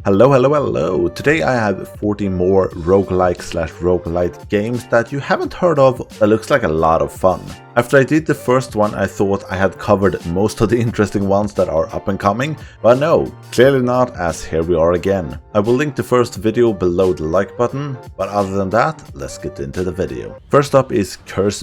Hello. Today I have 14 more roguelike/roguelite games that you haven't heard of that looks like a lot of fun. After I did the first one, I thought I had covered most of the interesting ones that are up and coming, but no, clearly not, as here we are again. I will link the first video below the like button, but other than that, let's get into the video. First up is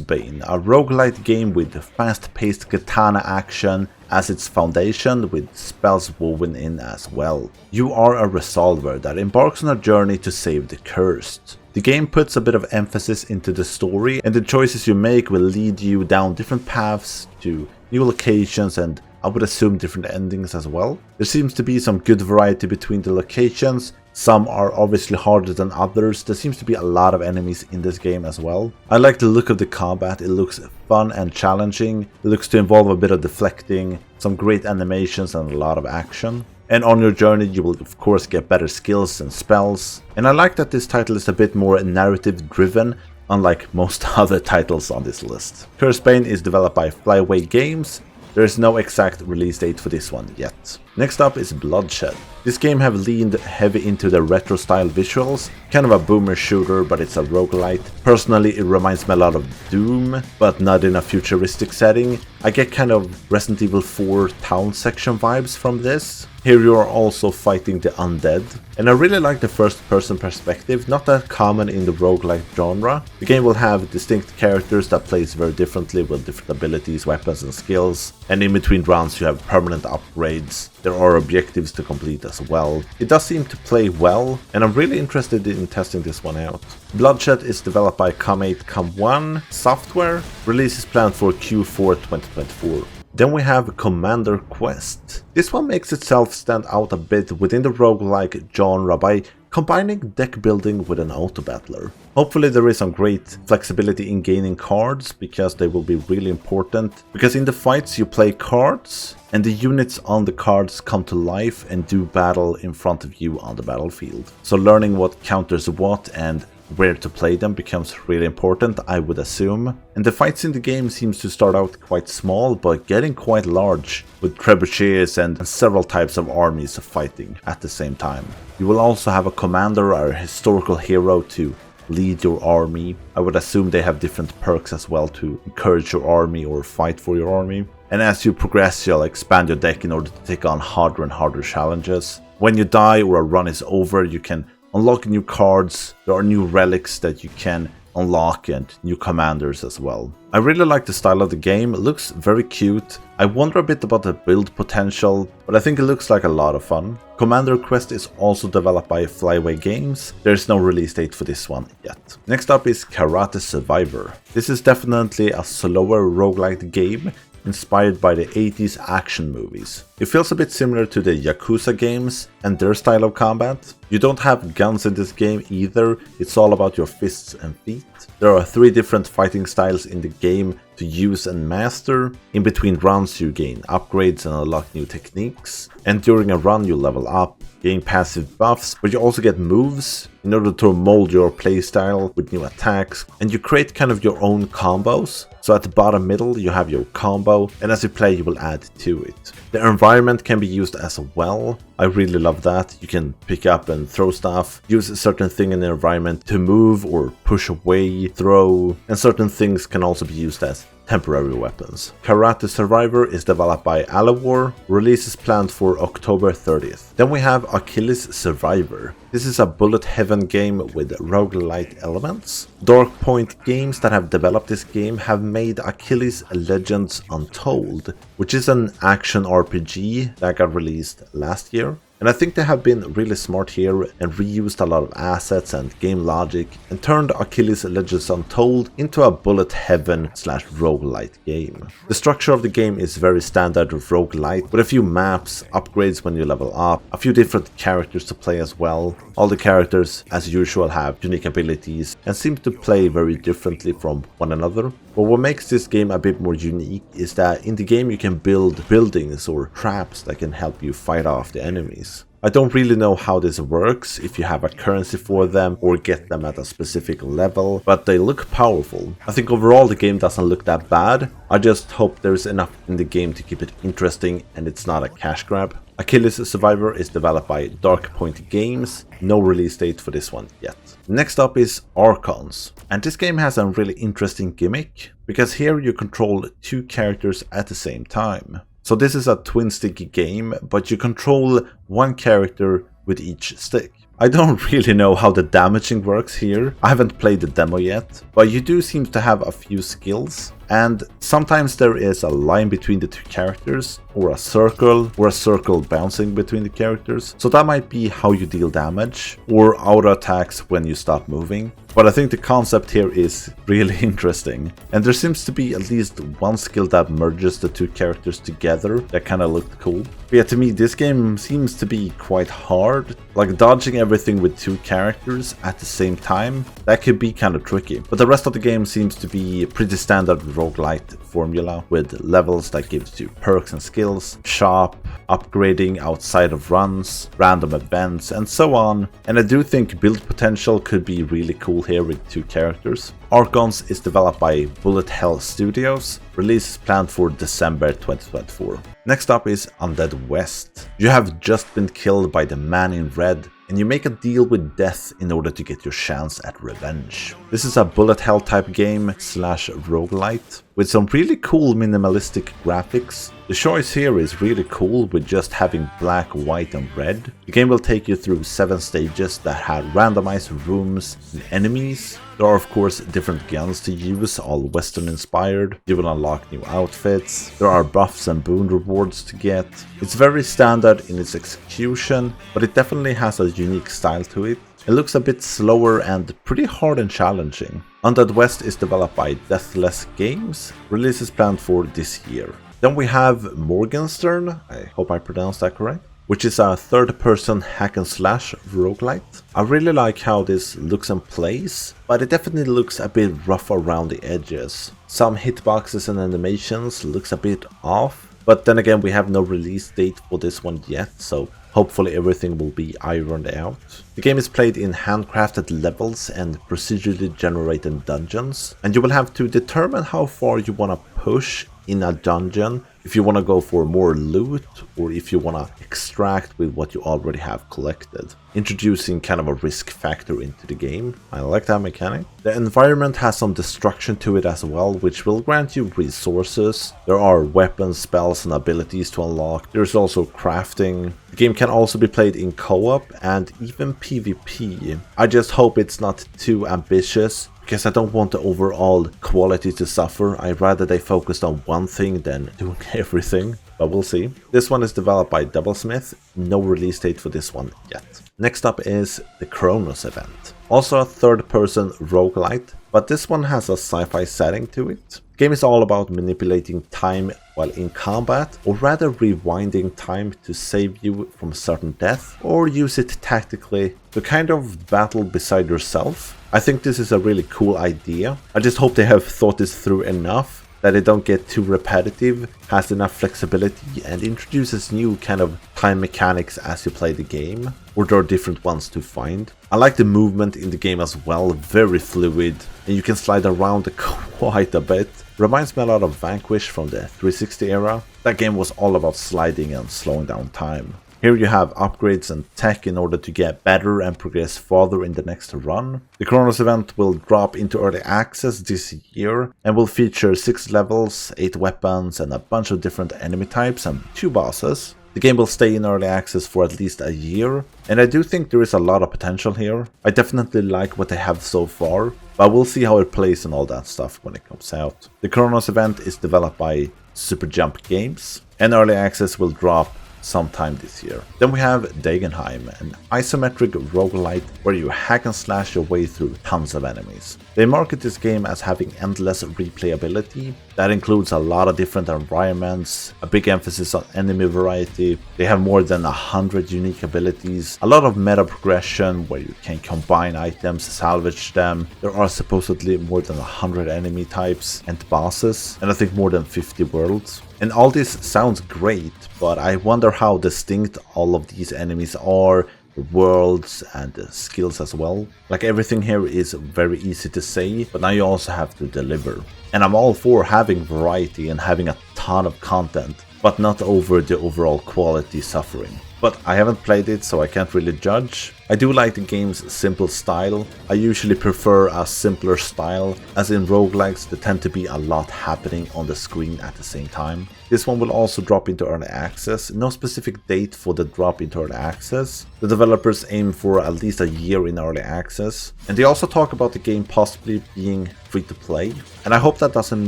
Bane, a roguelite game with fast-paced katana action as its foundation, with spells woven in as well. You are a resolver that embarks on a journey to save the cursed. The game puts a bit of emphasis into the story, and the choices you make will lead you down different paths to new locations and I would assume different endings as well. There seems to be some good variety between the locations. Some are obviously harder than others. There seems to be a lot of enemies in this game as well. I like the look of the combat. It looks fun and challenging. It looks to involve a bit of deflecting, some great animations and a lot of action. And on your journey you will of course get better skills and spells. And I like that this title is a bit more narrative driven, unlike most other titles on this list. Bane is developed by Flyway Games. There is no exact release date for this one yet. Next up is Bloodshed. This game have leaned heavy into the retro style visuals, kind of a boomer shooter, but it's a roguelite. Personally, it reminds me a lot of Doom, but not in a futuristic setting. I get kind of Resident Evil 4 town section vibes from this. Here you are also fighting the undead, and I really like the first person perspective, not that common in the roguelike genre. The game will have distinct characters that plays very differently with different abilities, weapons and skills, and in between rounds you have permanent upgrades. There are objectives to complete as well. It does seem to play well, and I'm really interested in testing this one out. Bloodshed is developed by Com1 Software. Release is planned for Q4 2024. Then we have Commander Quest. This one makes itself stand out a bit within the roguelike genre by combining deck building with an auto-battler. Hopefully there is some great flexibility in gaining cards, because they will be really important. Because in the fights you play cards, and the units on the cards come to life and do battle in front of you on the battlefield. So learning what counters what and where to play them becomes really important, I would assume. And the fights in the game seems to start out quite small, but getting quite large, with trebuchets and several types of armies fighting at the same time. You will also have a commander or a historical hero to lead your army. I would assume they have different perks as well to encourage your army or fight for your army. And as you progress, you'll expand your deck in order to take on harder and harder challenges. When you die or a run is over, you can unlock new cards. There are new relics that you can unlock and new commanders as well. I really like the style of the game. It looks very cute. I wonder a bit about the build potential, but I think it looks like a lot of fun. Commander Quest is also developed by Flyway Games. There's no release date for this one yet. Next up is Kronos Survivor. This is definitely a slower roguelite game, inspired by the 80s action movies. It feels a bit similar to the Yakuza games and their style of combat. You don't have guns in this game either, it's all about your fists and feet. There are 3 different fighting styles in the game to use and master. In between rounds you gain upgrades and unlock new techniques, and during a run you level up, gain passive buffs, but you also get moves in order to mold your playstyle with new attacks, and you create kind of your own combos. So at the bottom middle you have your combo, and as you play you will add to it. The environment can be used as well. I really love that. You can pick up and throw stuff, use a certain thing in the environment to move or push away, throw, and certain things can also be used as temporary weapons. Kronos Survivor is developed by Alawar. Release is planned for October 30th. Then we have Achilles Survivor. This is a bullet heaven game with roguelite elements. Dark Point Games that have developed this game have made Achilles Legends Untold, which is an action RPG that got released last year. And I think they have been really smart here and reused a lot of assets and game logic and turned Achilles Legends Untold into a bullet heaven / roguelite game. The structure of the game is very standard roguelite, with a few maps, upgrades when you level up, a few different characters to play as well. All the characters, as usual, have unique abilities and seem to play very differently from one another. But what makes this game a bit more unique is that in the game you can build buildings or traps that can help you fight off the enemies. enemies. I don't really know how this works, if you have a currency for them or get them at a specific level, but they look powerful. I think overall the game doesn't look that bad. I just hope there's enough in the game to keep it interesting and it's not a cash grab. Achilles Survivor is developed by Dark Point Games, no release date for this one yet. Next up is Archons, and this game has a really interesting gimmick, because here you control 2 characters at the same time. So this is a twin stick game, but you control 1 character with each stick. I don't really know how the damaging works here, I haven't played the demo yet, but you do seem to have a few skills, and sometimes there is a line between the 2 characters, or a circle bouncing between the characters, so that might be how you deal damage, or auto attacks when you stop moving. But I think the concept here is really interesting, and there seems to be at least 1 skill that merges the 2 characters together that kinda looked cool. But yeah, to me this game seems to be quite hard, like dodging everything with 2 characters at the same time, that could be kinda tricky. But the rest of the game seems to be pretty standard roguelite formula, with levels that gives you perks and skills, shop, upgrading outside of runs, random events, and so on. And I do think build potential could be really cool here with 2 characters. Archons is developed by Bullet Hell Studios, release is planned for December 2024. Next up is Undead West. You have just been killed by the man in red, and you make a deal with death in order to get your chance at revenge. This is a bullet hell type game slash roguelite with some really cool minimalistic graphics. The choice here is really cool with just having black, white and red. The game will take you through 7 stages that have randomized rooms and enemies. There are of course different guns to use, all western inspired. You will unlock new outfits. There are buffs and boon rewards to get. It's very standard in its execution, but it definitely has a unique style to it. It looks a bit slower and pretty hard and challenging. Undead West is developed by Deathless Games. Release is planned for this year. Then we have Morgenstern, I hope I pronounced that correct, which is a third-person hack-and-slash roguelite. I really like how this looks and plays, but it definitely looks a bit rough around the edges. Some hitboxes and animations looks a bit off, but then again we have no release date for this one yet, so hopefully everything will be ironed out. The game is played in handcrafted levels and procedurally generated dungeons, and you will have to determine how far you want to push in a dungeon, if you want to go for more loot or if you want to extract with what you already have collected, introducing kind of a risk factor into the game. I like that mechanic. The environment has some destruction to it as well, which will grant you resources. There are weapons, spells and abilities to unlock. There's also crafting. The game can also be played in co-op and even PvP. I just hope it's not too ambitious, because I don't want the overall quality to suffer. I'd rather they focused on one thing than doing everything, but we'll see. This one is developed by Doublesmith, no release date for this one yet. Next up is the Kronos Event. Also a third-person roguelite, but this one has a sci-fi setting to it. The game is all about manipulating time while in combat, or rather rewinding time to save you from certain death, or use it tactically to kind of battle beside yourself. I think this is a really cool idea. I just hope they have thought this through enough that it don't get too repetitive, has enough flexibility and introduces new kind of time mechanics as you play the game, or there are different ones to find. I like the movement in the game as well, very fluid, and you can slide around quite a bit. Reminds me a lot of Vanquish from the 360 era. That game was all about sliding and slowing down time. Here you have upgrades and tech in order to get better and progress farther in the next run. The Kronos Event will drop into early access this year and will feature 6 levels, 8 weapons and a bunch of different enemy types and 2 bosses. The game will stay in early access for at least a year, and I do think there is a lot of potential here. I definitely like what they have so far, but we'll see how it plays and all that stuff when it comes out. The Kronos Event is developed by Super Jump Games, and early access will drop sometime this year. Then we have Danheim, an isometric roguelite where you hack and slash your way through tons of enemies. They market this game as having endless replayability. That includes a lot of different environments, a big emphasis on enemy variety. They have more than 100 unique abilities, a lot of meta progression where you can combine items, salvage them. There are supposedly more than 100 enemy types and bosses, and I think more than 50 worlds. And all this sounds great, but I wonder how distinct all of these enemies are, the worlds and the skills as well. Like everything here is very easy to say, but now you also have to deliver. And I'm all for having variety and having a ton of content, but not over the overall quality suffering. But I haven't played it, so I can't really judge. I do like the game's simple style. I usually prefer a simpler style, as in roguelikes there tend to be a lot happening on the screen at the same time. This one will also drop into early access, no specific date for the drop into early access. The developers aim for at least a year in early access, and they also talk about the game possibly being free to play. And I hope that doesn't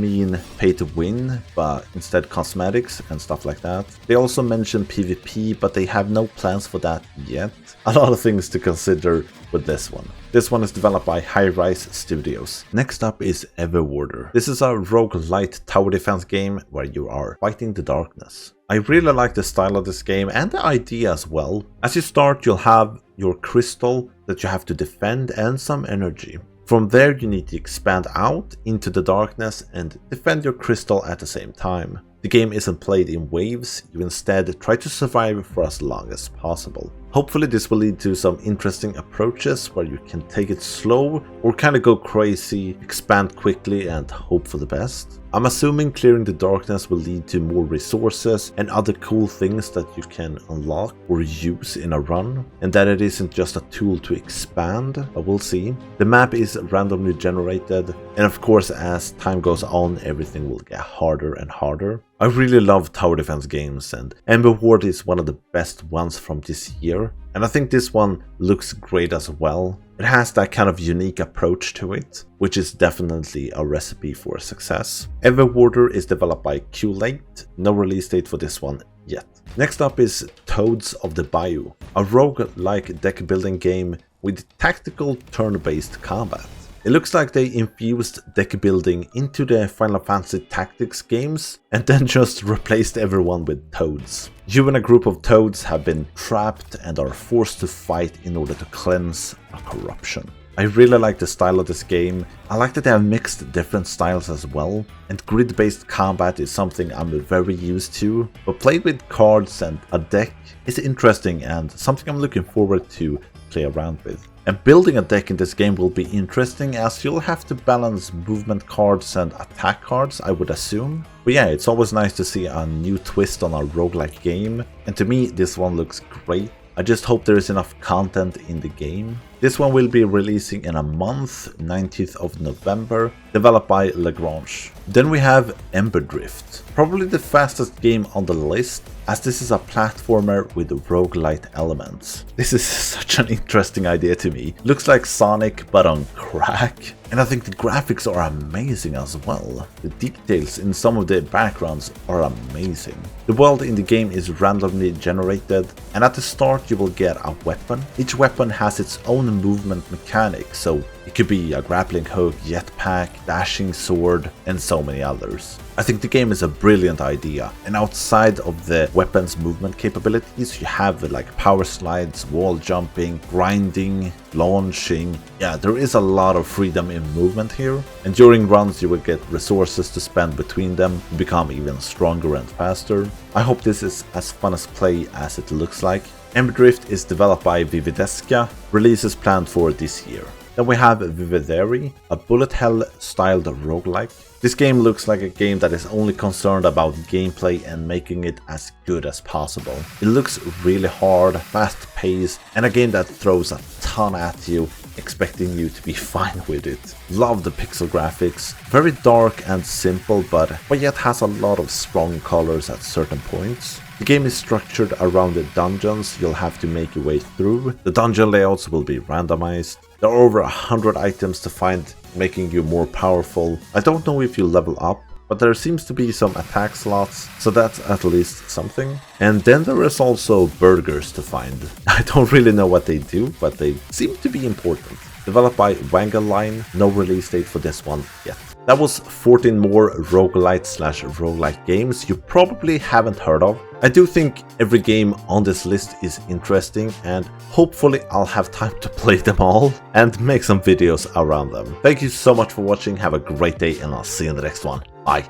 mean pay to win, but instead cosmetics and stuff like that. They also mention PvP, but they have no plans for that yet. A lot of things to consider with this one. This one is developed by High Rise Studios. Next up is Everwarder. This is a roguelite tower defense game where you are fighting the darkness. I really like the style of this game and the idea as well. As you start, you'll have your crystal that you have to defend and some energy. From there you need to expand out into the darkness and defend your crystal at the same time. The game isn't played in waves, you instead try to survive for as long as possible. Hopefully this will lead to some interesting approaches where you can take it slow or kind of go crazy, expand quickly and hope for the best. I'm assuming clearing the darkness will lead to more resources and other cool things that you can unlock or use in a run, and that it isn't just a tool to expand, but we'll see. The map is randomly generated, and of course as time goes on everything will get harder and harder. I really love tower defense games, and Everwarder is one of the best ones from this year, and I think this one looks great as well. It has that kind of unique approach to it, which is definitely a recipe for success. Everwarder is developed by Lite, no release date for this one yet. Next up is Toads of the Bayou, a roguelike deck building game with tactical turn-based combat. It looks like they infused deck building into the Final Fantasy Tactics games and then just replaced everyone with toads. You and a group of toads have been trapped and are forced to fight in order to cleanse a corruption. I really like the style of this game. I like that they have mixed different styles as well, and grid-based combat is something I'm very used to, but played with cards and a deck is interesting and something I'm looking forward to play around with. And building a deck in this game will be interesting as you'll have to balance movement cards and attack cards, I would assume. But yeah, it's always nice to see a new twist on a roguelike game, and to me this one looks great. I just hope there is enough content in the game. This one will be releasing in a month, 19th of November, developed by Lagrange. Then we have Ember Drift, probably the fastest game on the list, as this is a platformer with roguelite elements. This is such an interesting idea to me. Looks like Sonic but on crack. And I think the graphics are amazing as well. The details in some of the backgrounds are amazing. The world in the game is randomly generated, and at the start you will get a weapon. Each weapon has its own movement mechanic, so it could be a grappling hook, jetpack, dashing sword, and so many others. I think the game is a brilliant idea, and outside of the weapon's movement capabilities, you have like power slides, wall jumping, grinding, launching. Yeah, there is a lot of freedom in movement here, and during runs you will get resources to spend between them to become even stronger and faster. I hope this is as fun as play as it looks like. Ember Drift is developed by Vivideska, release is planned for this year. Then we have Vivideri, a bullet hell styled roguelike. This game looks like a game that is only concerned about gameplay and making it as good as possible. It looks really hard, fast paced, and a game that throws a ton at you, expecting you to be fine with it. Love the pixel graphics, very dark and simple, but yet has a lot of strong colors at certain points. The game is structured around the dungeons you'll have to make your way through. The dungeon layouts will be randomized. There are over 100 items to find, making you more powerful. I don't know if you level up, but there seems to be some attack slots, so that's at least something. And then there is also burgers to find. I don't really know what they do, but they seem to be important. Developed by Wangaline, no release date for this one yet. That was 14 more roguelite/roguelike games you probably haven't heard of. I do think every game on this list is interesting, and hopefully I'll have time to play them all and make some videos around them. Thank you so much for watching, have a great day, and I'll see you in the next one. Bye!